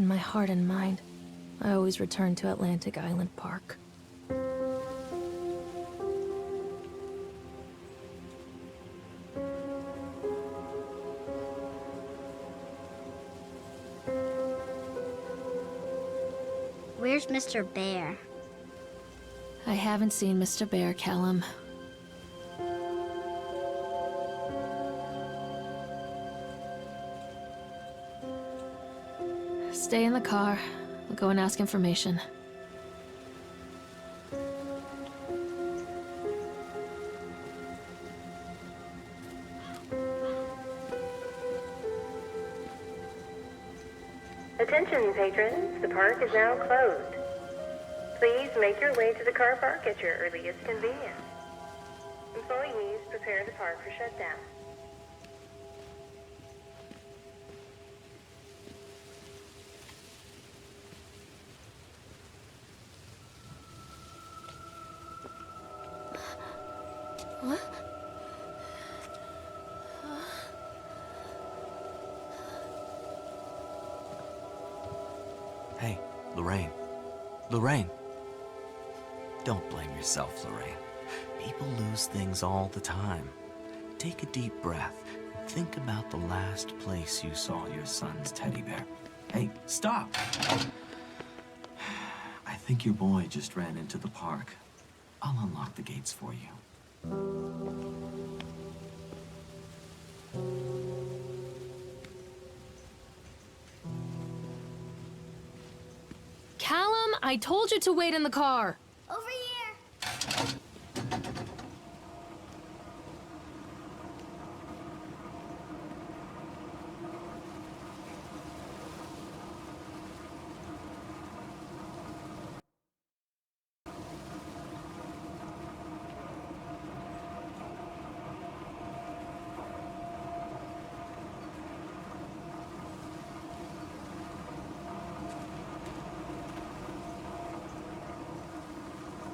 In my heart and mind, I always return to Atlantic Island Park. Where's Mr. Bear? I haven't seen Mr. Bear, Callum. Stay in the car. We'll go and ask information. Attention, patrons. The park is now closed. Please make your way to the car park at your earliest convenience. Employees, prepare the park for shutdown. What? Hey, Lorraine. Lorraine. Don't blame yourself, Lorraine. People lose things all the time. Take a deep breath and think about the last place you saw your son's teddy bear. Hey, stop! I think your boy just ran into the park. I'll unlock the gates for you. Callum, I told you to wait in the car. Over here!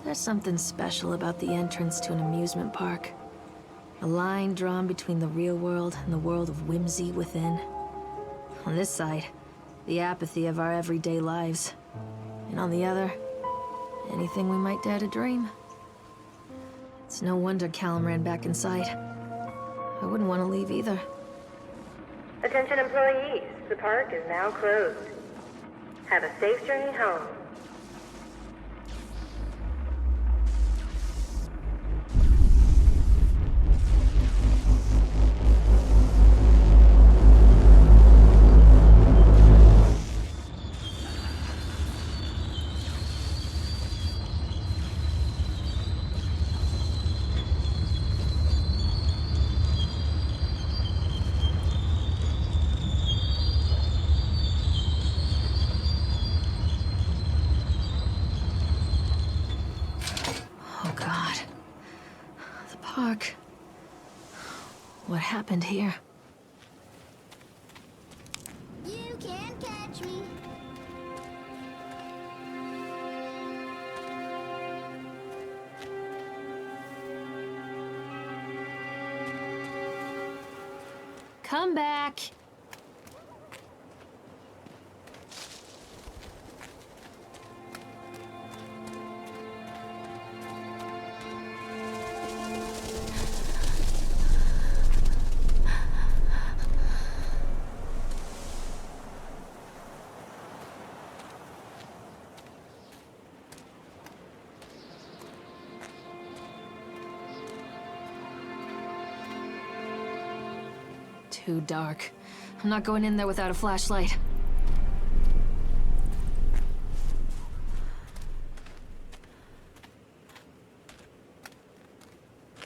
There's something special about the entrance to an amusement park. A line drawn between the real world and the world of whimsy within. On this side, the apathy of our everyday lives. And on the other, anything we might dare to dream. It's no wonder Callum ran back inside. I wouldn't want to leave either. Attention, employees. The park is now closed. Have a safe journey home. Oh God. The park. What happened here? You can't catch me. Come back. Too dark. I'm not going in there without a flashlight.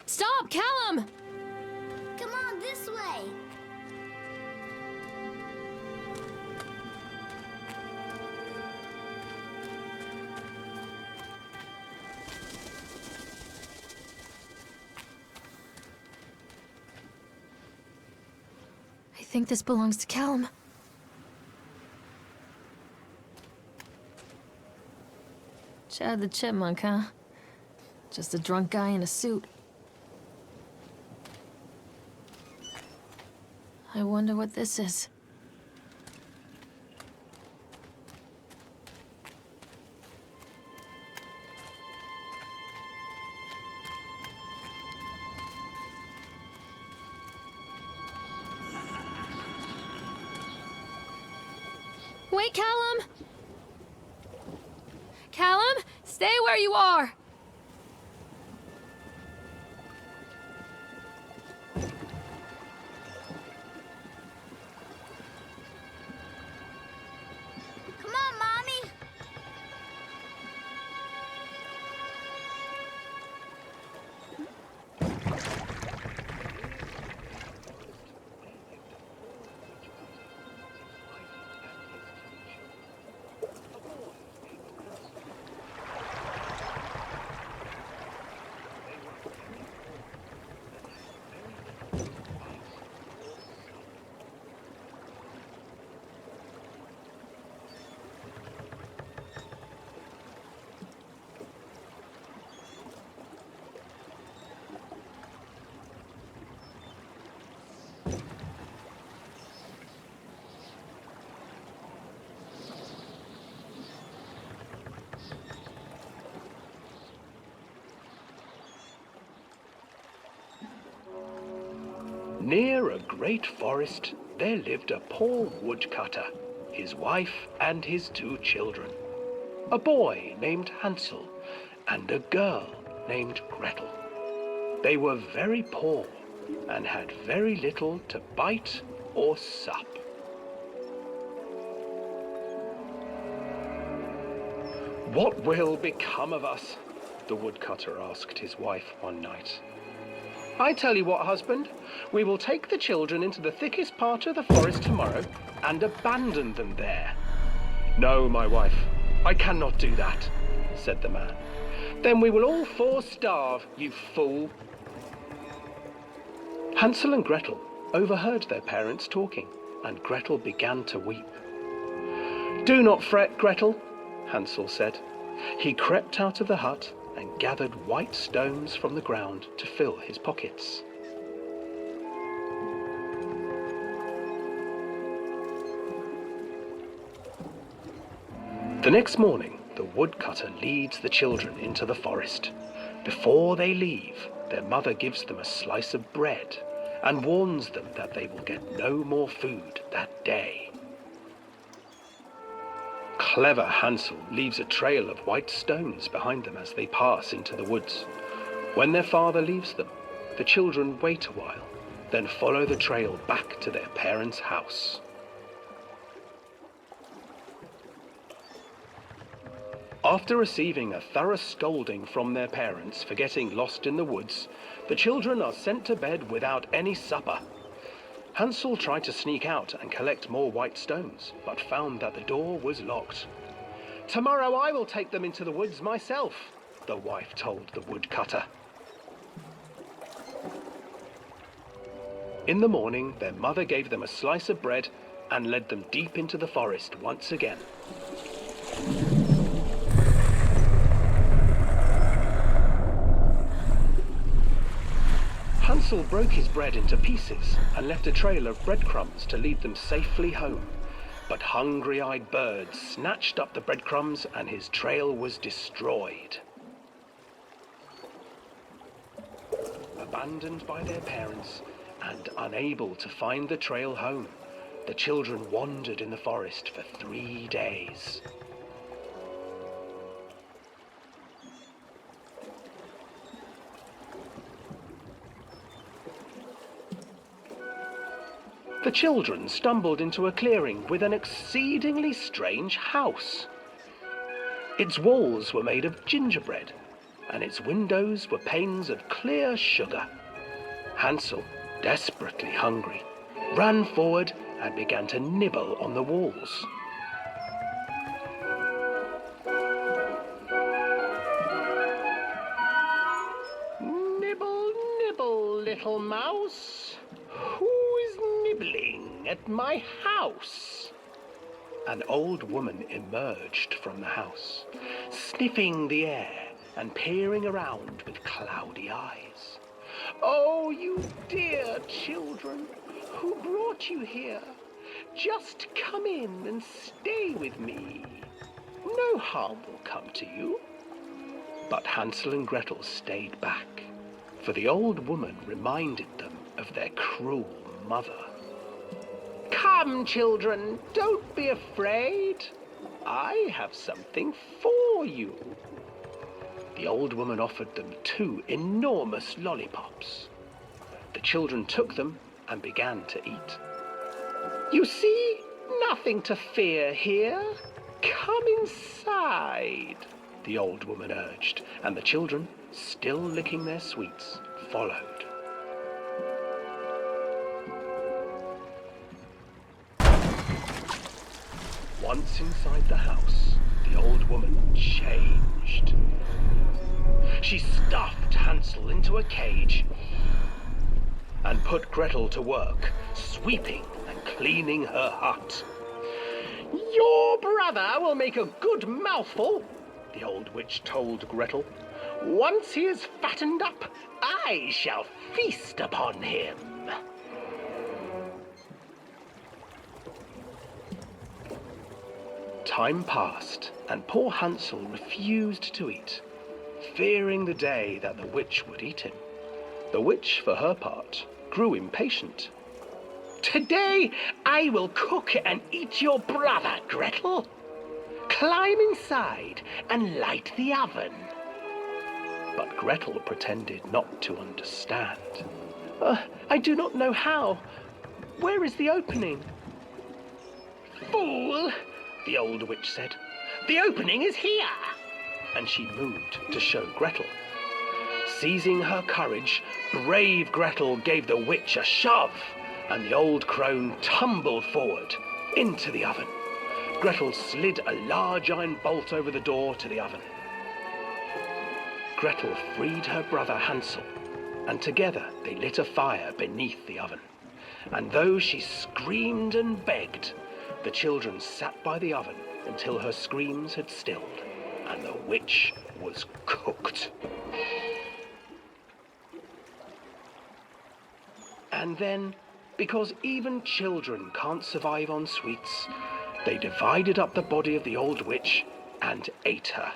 Stop, Callum! Come on, this way. I think this belongs to Callum. Chad the Chipmunk, huh? Just a drunk guy in a suit. I wonder what this is. Wait, Callum! Callum, stay where you are! Come on, Mommy. Near a great forest, there lived a poor woodcutter, his wife and his 2 children, a boy named Hansel and a girl named Gretel. They were very poor and had very little to bite or sup. "What will become of us?" the woodcutter asked his wife one night. "I tell you what, husband, we will take the children into the thickest part of the forest tomorrow and abandon them there." "No, my wife, I cannot do that," said the man. "Then we will all 4 starve, you fool." Hansel and Gretel overheard their parents talking, and Gretel began to weep. "Do not fret, Gretel," Hansel said. He crept out of the hut and gathered white stones from the ground to fill his pockets. The next morning, the woodcutter leads the children into the forest. Before they leave, their mother gives them a slice of bread and warns them that they will get no more food that day. Clever Hansel leaves a trail of white stones behind them as they pass into the woods. When their father leaves them, the children wait a while, then follow the trail back to their parents' house. After receiving a thorough scolding from their parents for getting lost in the woods, the children are sent to bed without any supper. Hansel tried to sneak out and collect more white stones, but found that the door was locked. "Tomorrow I will take them into the woods myself," the wife told the woodcutter. In the morning, their mother gave them a slice of bread and led them deep into the forest once again. Hansel broke his bread into pieces and left a trail of breadcrumbs to lead them safely home. But hungry-eyed birds snatched up the breadcrumbs and his trail was destroyed. Abandoned by their parents and unable to find the trail home, the children wandered in the forest for 3 days. The children stumbled into a clearing with an exceedingly strange house. Its walls were made of gingerbread, and its windows were panes of clear sugar. Hansel, desperately hungry, ran forward and began to nibble on the walls. "Nibble, nibble, little mouse. Who is nibbling at my house?" An old woman emerged from the house, sniffing the air and peering around with cloudy eyes. "Oh, you dear children, who brought you here? Just come in and stay with me. No harm will come to you." But Hansel and Gretel stayed back, for the old woman reminded them of their cruel mother. Come, children, don't be afraid. I have something for you. The old woman offered them 2 enormous lollipops. The children took them and began to eat. You see, nothing to fear here. Come inside, the old woman urged, and the children, still licking their sweets, followed. Once inside the house, the old woman changed. She stuffed Hansel into a cage and put Gretel to work, sweeping and cleaning her hut. Your brother will make a good mouthful, the old witch told Gretel. Once he is fattened up, I shall feast upon him. Time passed, and poor Hansel refused to eat, fearing the day that the witch would eat him. The witch, for her part, grew impatient. Today I will cook and eat your brother, Gretel. Climb inside and light the oven. But Gretel pretended not to understand. I do not know how. Where is the opening? Fool, the old witch said. The opening is here. And she moved to show Gretel. Seizing her courage, brave Gretel gave the witch a shove, and the old crone tumbled forward into the oven. Gretel slid a large iron bolt over the door to the oven. Gretel freed her brother Hansel, and together they lit a fire beneath the oven. And though she screamed and begged, the children sat by the oven until her screams had stilled, and the witch was cooked. And then, because even children can't survive on sweets, they divided up the body of the old witch and ate her.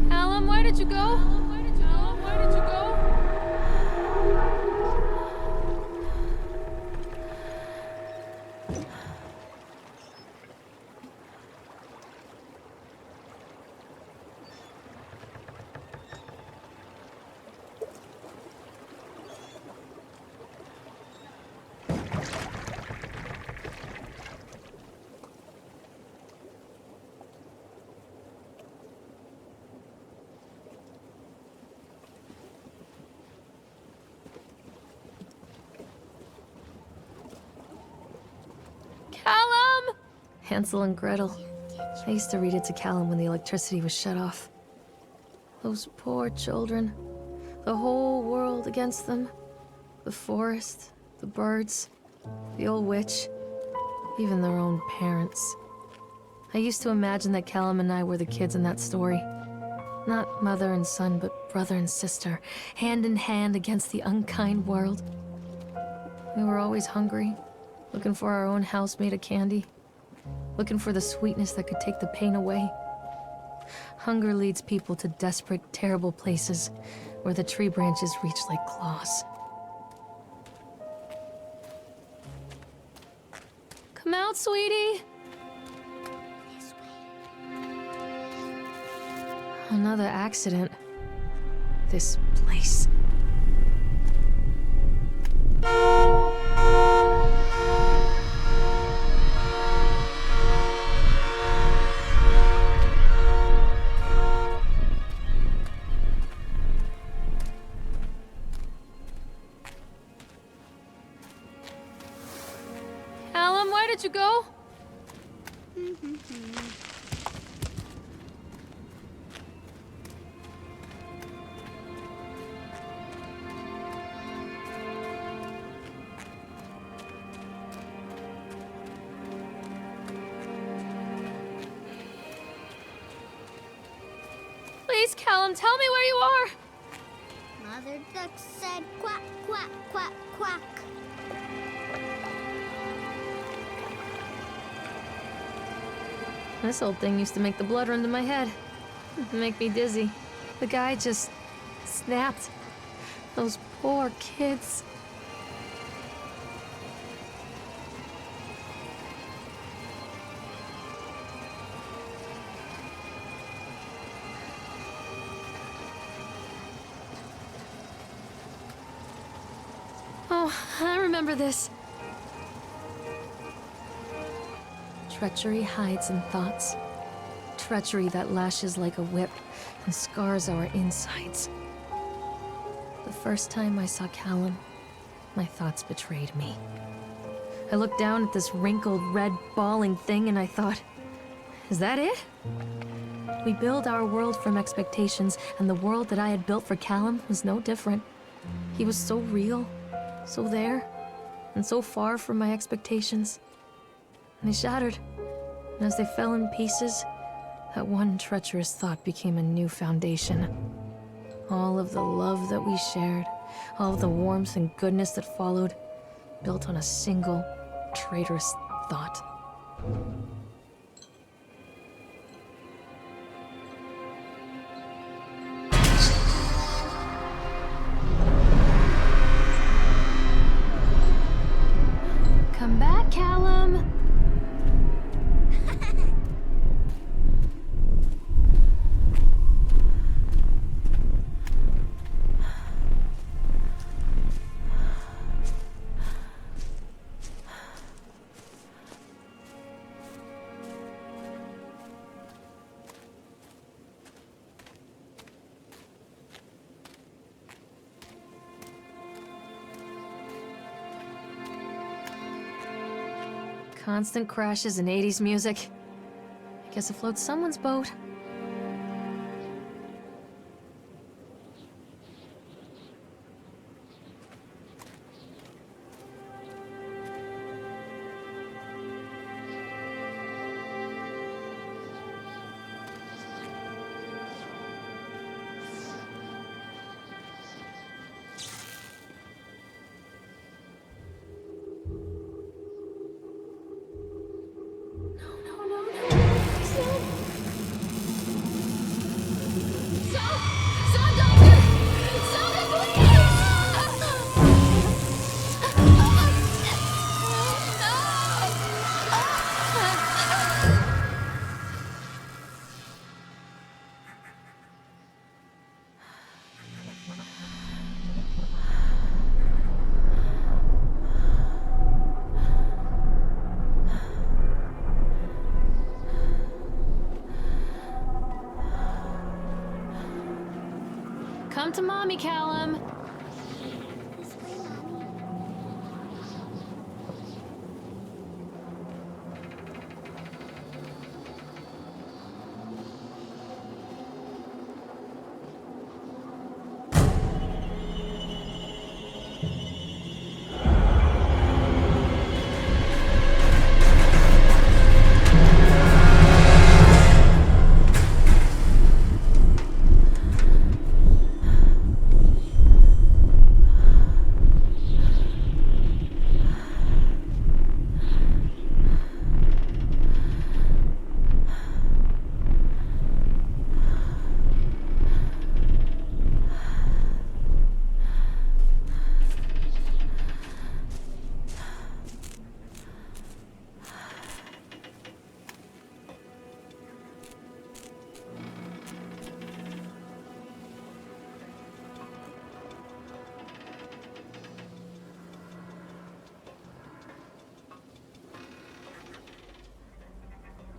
Callum, where did you go? Callum, where did you go? Callum! Hansel and Gretel. I used to read it to Callum when the electricity was shut off. Those poor children. The whole world against them. The forest, the birds, the old witch, even their own parents. I used to imagine that Callum and I were the kids in that story. Not mother and son, but brother and sister, hand in hand against the unkind world. We were always hungry, looking for our own house made of candy, looking for the sweetness that could take the pain away. Hunger leads people to desperate, terrible places where the tree branches reach like claws. Come out, sweetie. Another accident. This place. Callum, where did you go? Please, Callum, tell me where you are. Mother Duck said quack, quack, quack, quack. This old thing used to make the blood run to my head. Make me dizzy. The guy just snapped. Those poor kids. Oh, I remember this. Treachery hides in thoughts. Treachery that lashes like a whip and scars our insides. The first time I saw Callum, my thoughts betrayed me. I looked down at this wrinkled, red, bawling thing and I thought, is that it? We build our world from expectations, and the world that I had built for Callum was no different. He was so real, so there, and so far from my expectations. And they shattered, and as they fell in pieces, that one treacherous thought became a new foundation. All of the love that we shared, all of the warmth and goodness that followed, built on a single, traitorous thought. Come back, Callum! Constant crashes and 80s music. I guess it floats someone's boat. Come to mommy, Callum.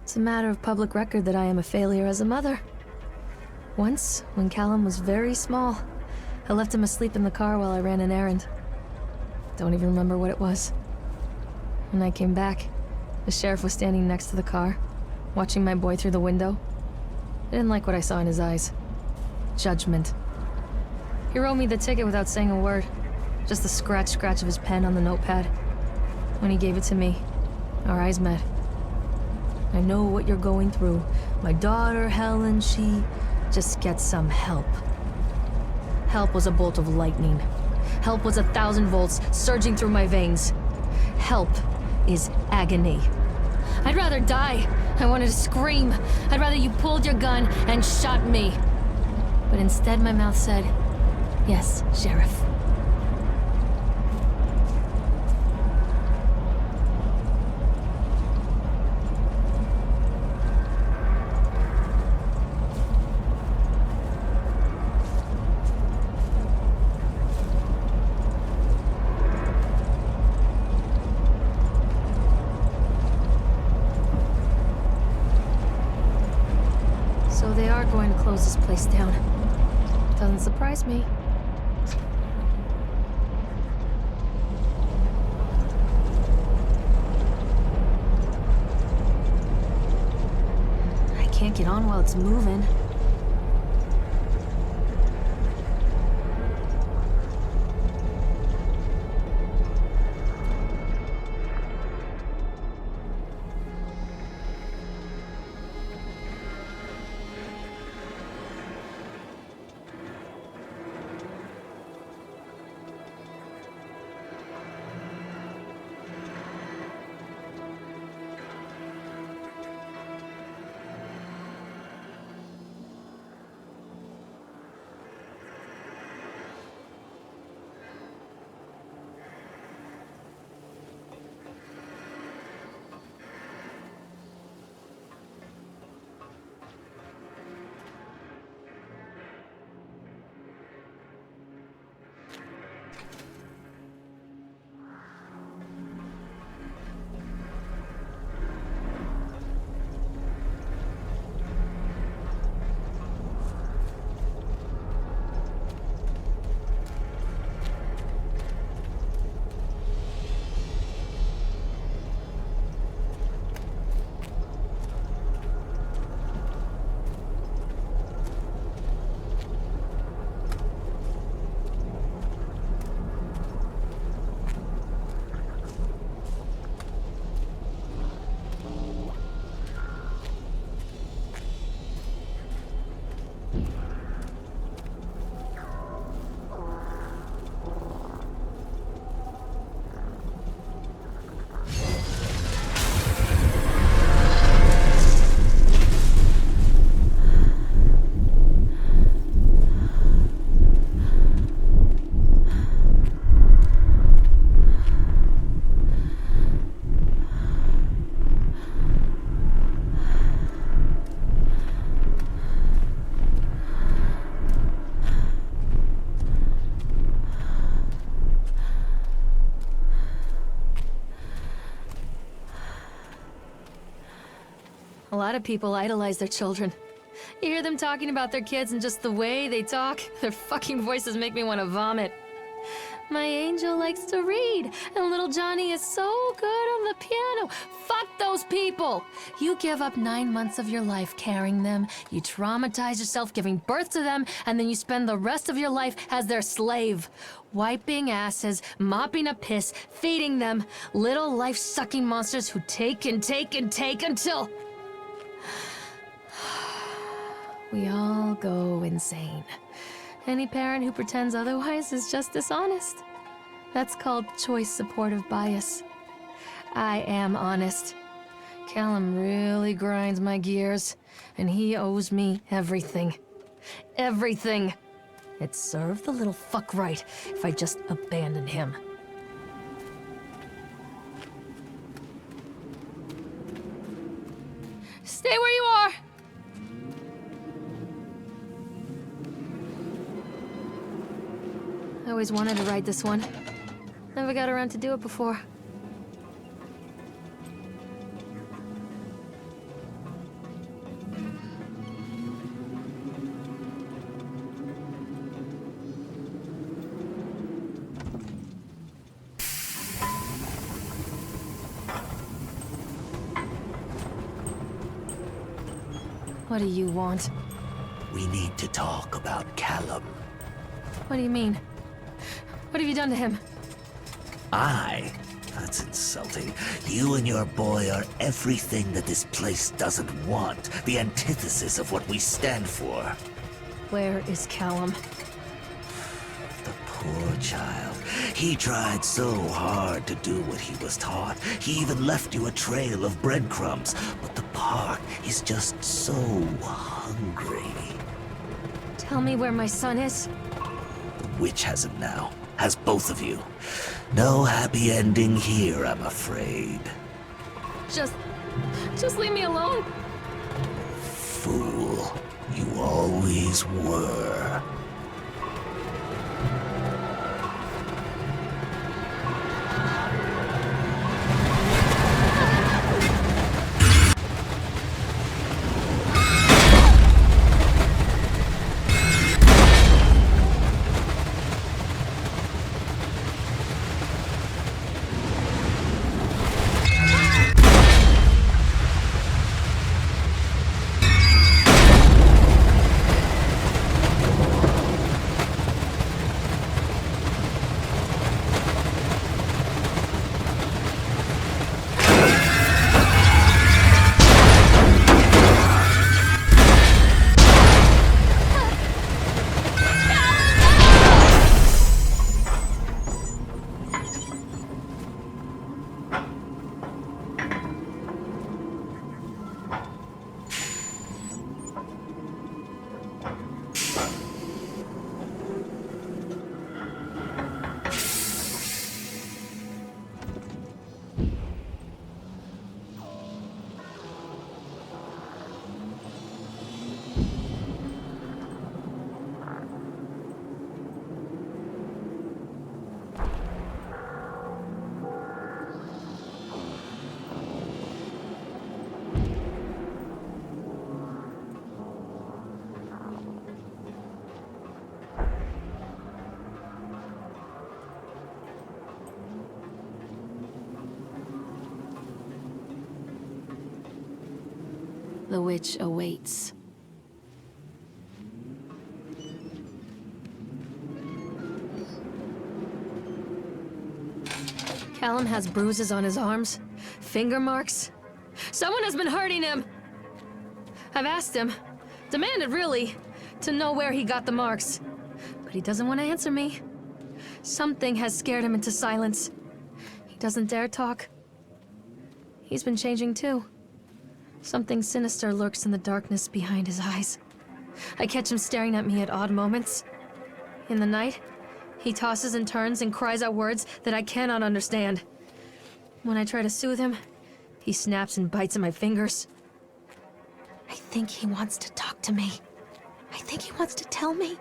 It's a matter of public record that I am a failure as a mother. Once, when Callum was very small, I left him asleep in the car while I ran an errand. Don't even remember what it was. When I came back, the sheriff was standing next to the car, watching my boy through the window. I didn't like what I saw in his eyes. Judgment. He wrote me the ticket without saying a word, just the scratch of his pen on the notepad. When he gave it to me, our eyes met. I know what you're going through. My daughter, Helen, she just gets some help. Help was a bolt of lightning. Help was 1,000 volts surging through my veins. Help is agony. I'd rather die. I wanted to scream. I'd rather you pulled your gun and shot me. But instead my mouth said, yes, Sheriff. So they are going to close this place down. Doesn't surprise me. I can't get on while it's moving. A lot of people idolize their children. You hear them talking about their kids and just the way they talk, their fucking voices make me want to vomit. My angel likes to read, and little Johnny is so good on the piano. Fuck those people! You give up 9 months of your life carrying them, you traumatize yourself giving birth to them, and then you spend the rest of your life as their slave. Wiping asses, mopping up piss, feeding them. Little life-sucking monsters who take and take and take until... we all go insane. Any parent who pretends otherwise is just dishonest. That's called choice supportive bias. I am honest. Callum really grinds my gears, and he owes me everything. Everything. It'd serve the little fuck right if I just abandoned him. Stay where you are! I always wanted to ride this one. Never got around to do it before. What do you want? We need to talk about Callum. What do you mean? What have you done to him? That's insulting. You and your boy are everything that this place doesn't want. The antithesis of what we stand for. Where is Callum? The poor child. He tried so hard to do what he was taught. He even left you a trail of breadcrumbs. But the park is just so hungry. Tell me where my son is. The witch has him now. Has both of you. No happy ending here, I'm afraid. Just leave me alone. Fool. You always were. The witch awaits. Callum has bruises on his arms, finger marks. Someone has been hurting him! I've asked him, demanded really, to know where he got the marks. But he doesn't want to answer me. Something has scared him into silence. He doesn't dare talk. He's been changing too. Something sinister lurks in the darkness behind his eyes. I catch him staring at me at odd moments. In the night, he tosses and turns and cries out words that I cannot understand. When I try to soothe him, he snaps and bites at my fingers. I think he wants to talk to me. I think he wants to tell me.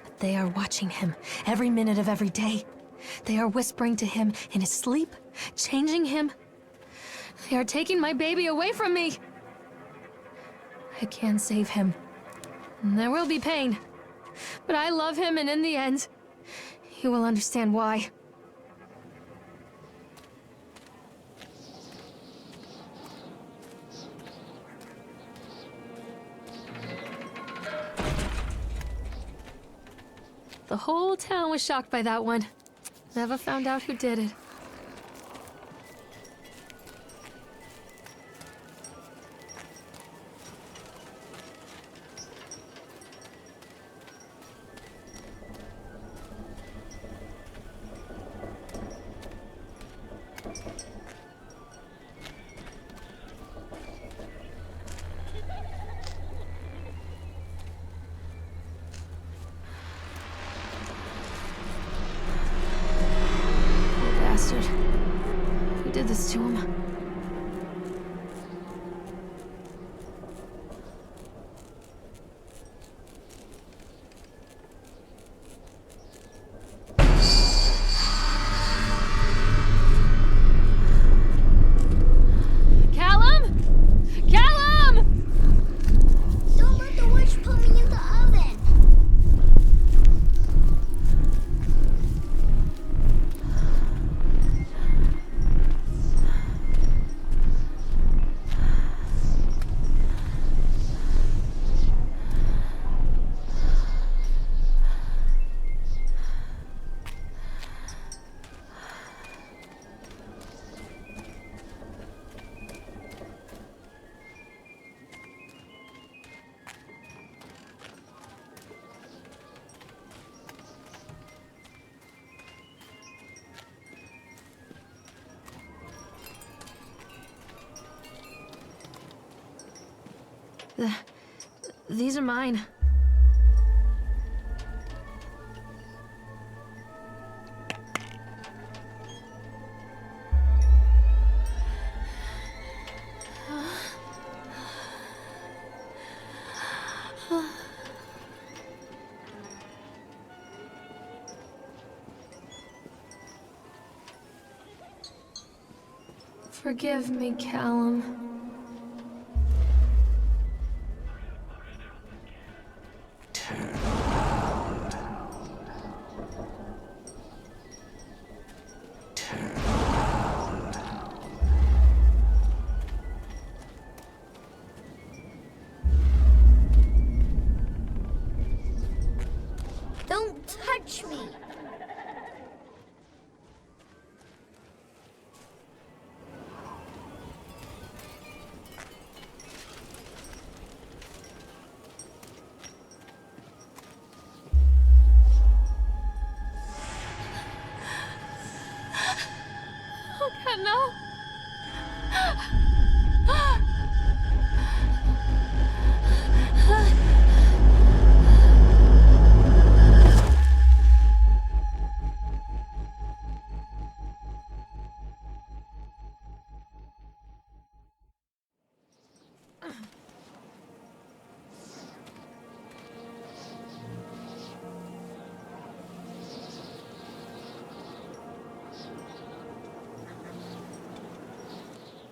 But they are watching him every minute of every day. They are whispering to him in his sleep, changing him. They are taking my baby away from me. I can't save him. There will be pain. But I love him, and in the end, he will understand why. The whole town was shocked by that one. Never found out who did it. Who did this to him? Callum? Callum! Don't let the witch put me in the oven. These are mine. Forgive me, Callum. Turn around. Turn around. Don't touch me. No.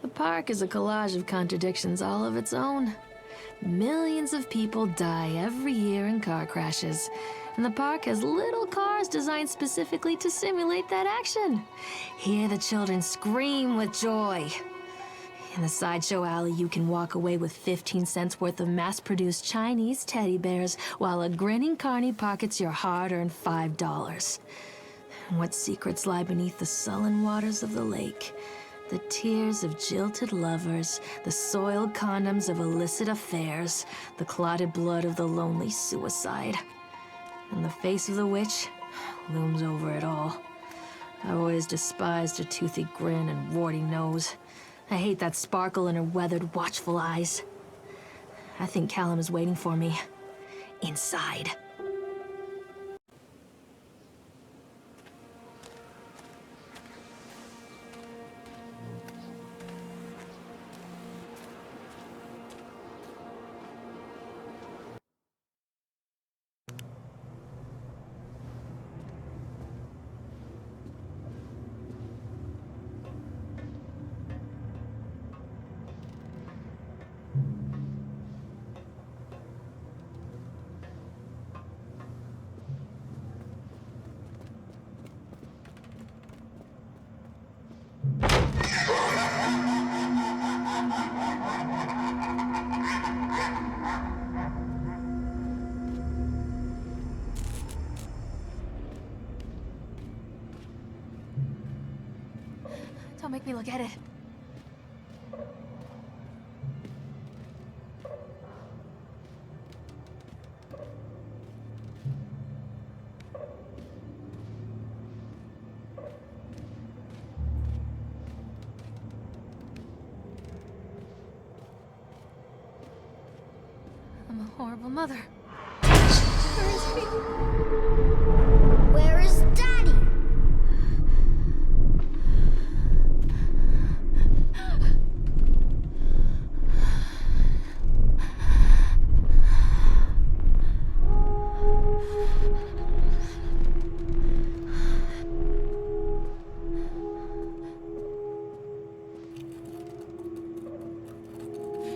The park is a collage of contradictions all of its own. Millions of people die every year in car crashes, and the park has little cars designed specifically to simulate that action. Hear the children scream with joy. In the sideshow alley, you can walk away with 15 cents worth of mass-produced Chinese teddy bears, while a grinning carny pockets your hard-earned $5. What secrets lie beneath the sullen waters of the lake? The tears of jilted lovers, the soiled condoms of illicit affairs, the clotted blood of the lonely suicide. And the face of the witch looms over it all. I've always despised her toothy grin and warty nose. I hate that sparkle in her weathered, watchful eyes. I think Callum is waiting for me. Inside. Don't make me look at it. I'm a horrible mother. Where is he? Where is Daddy?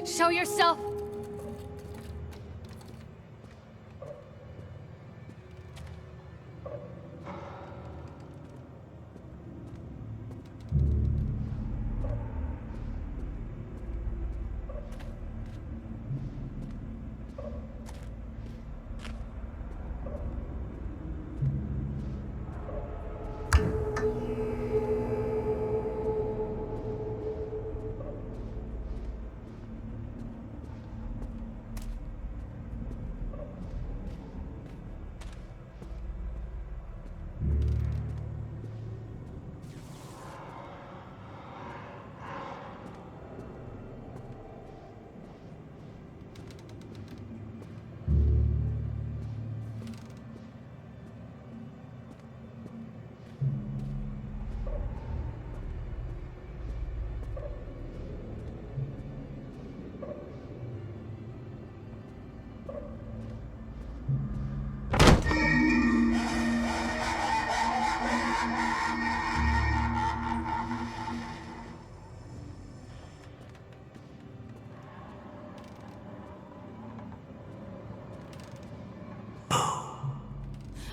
Show yourself!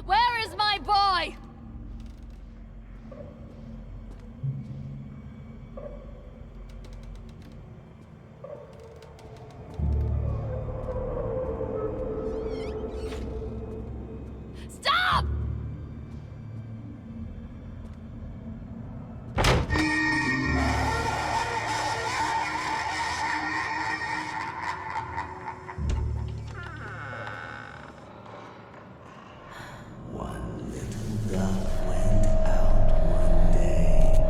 Where is my boy? Stop! One little duck went out one day.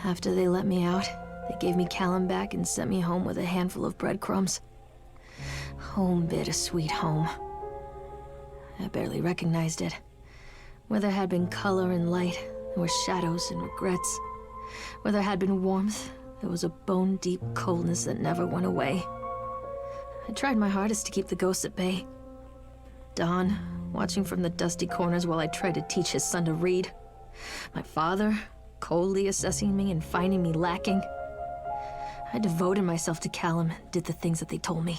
After they let me out, they gave me Callum back and sent me home with a handful of breadcrumbs. Home, bittersweet home. I barely recognized it. Where there had been color and light, there were shadows and regrets. Where there had been warmth, there was a bone-deep coldness that never went away. I tried my hardest to keep the ghosts at bay. Don, watching from the dusty corners while I tried to teach his son to read. My father, coldly assessing me and finding me lacking. I devoted myself to Callum and did the things that they told me.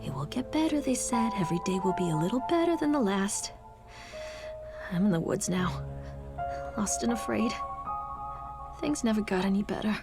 It will get better, they said. Every day will be a little better than the last. I'm in the woods now, lost and afraid. Things never got any better.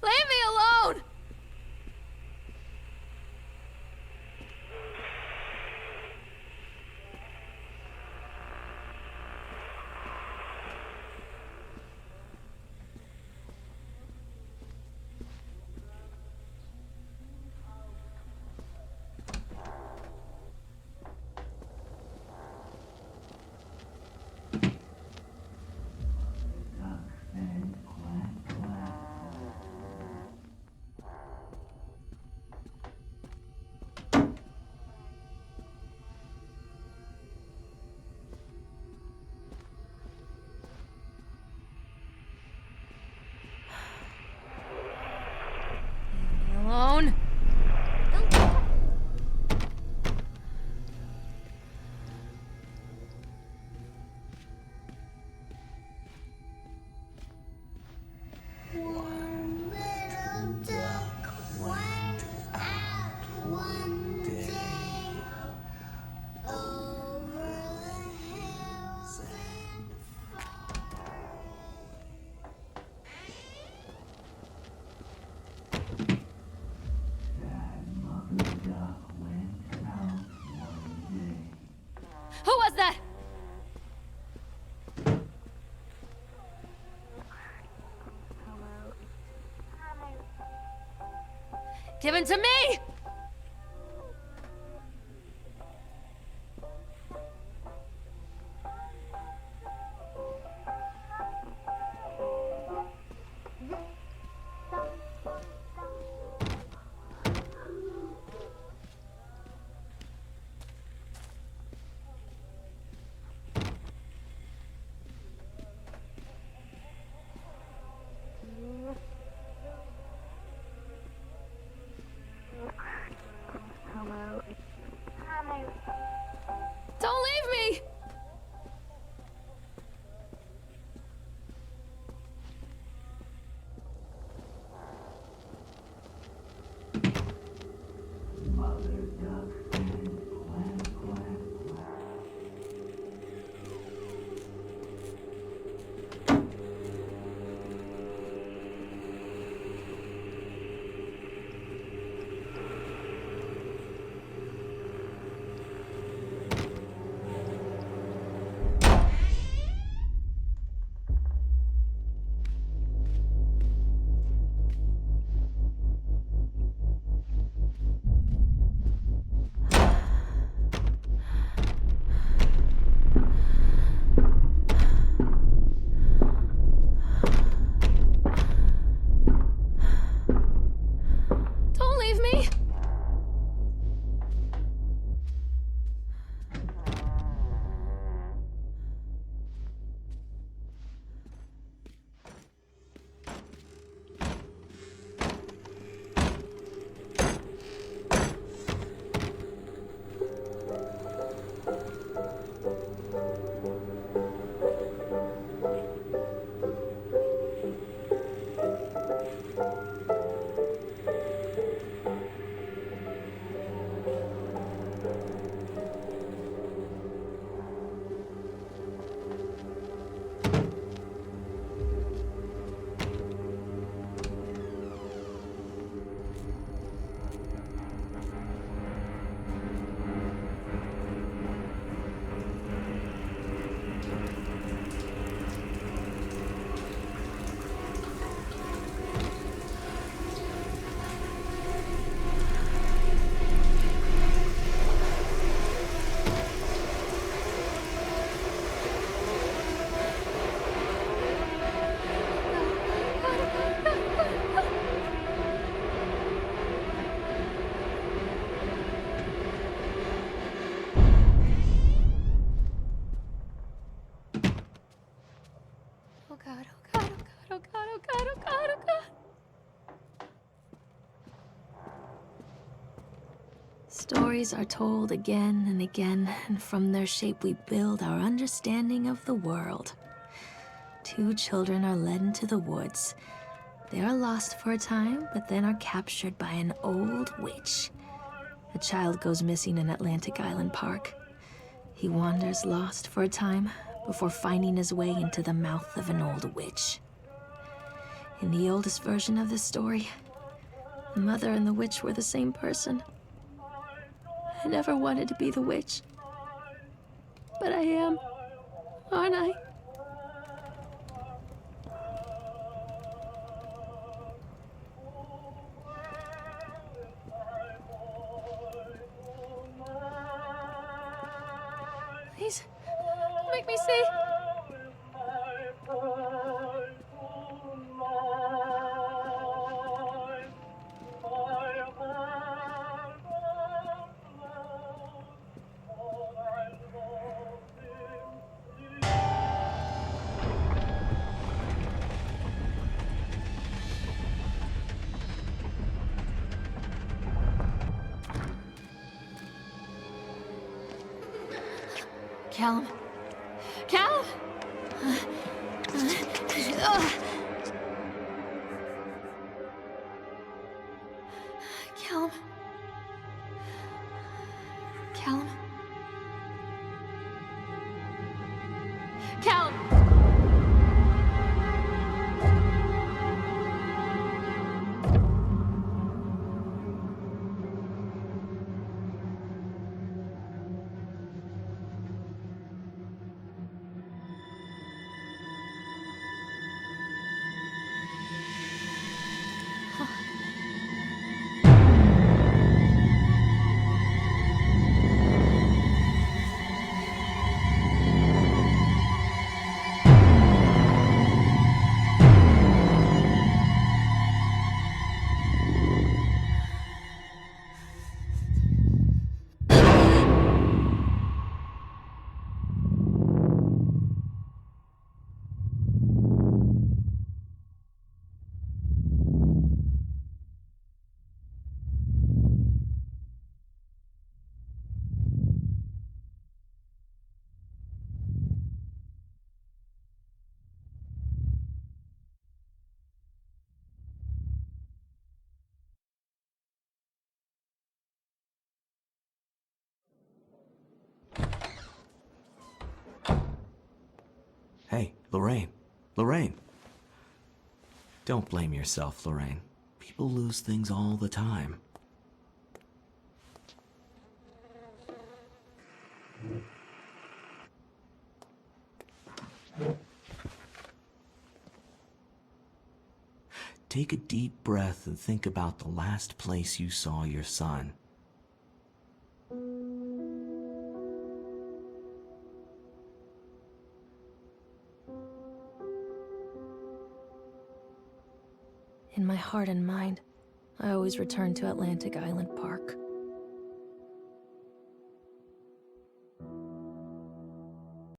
Leave me alone! Alone? One little duck went out one day over the hills and Who was that? Give him to me! Stories are told again and again, and from their shape we build our understanding of the world. Two children are led into the woods. They are lost for a time, but then are captured by an old witch. A child goes missing in Atlantic Island Park. He wanders lost for a time before finding his way into the mouth of an old witch. In the oldest version of this story, the mother and the witch were the same person. I never wanted to be the witch, but I am, aren't I? Please, don't make me see. Callum. Callum! Callum. Callum. Callum! Hey, Lorraine. Lorraine. Don't blame yourself, Lorraine. People lose things all the time. Take a deep breath and think about the last place you saw your son. In my heart and mind, I always return to Atlantic Island Park.